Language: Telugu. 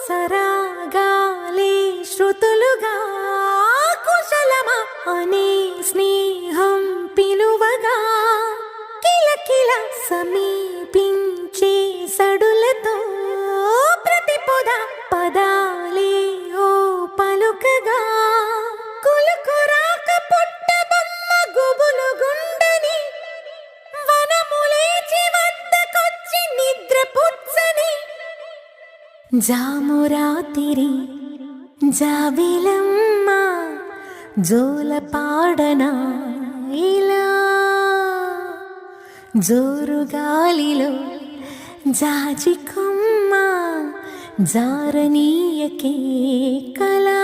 సరాగాలే శృతులుగా కుశలమా అనే స్నేహం పిలువగా కిలకిల సమీపించే సడులతో ప్రతి పదాలే ఓ పలుకగా కులుకురాక పుట్టబొమ్మ గుబులు గుండని వనములేచి వద్దకొచ్చి నిద్ర పుచ్చని జామురాతిరి జాబిలమ్మ జోల పాడనా ఇలా జోరు గాలిలో జాజి కొమ్మ జారనీయకే కళా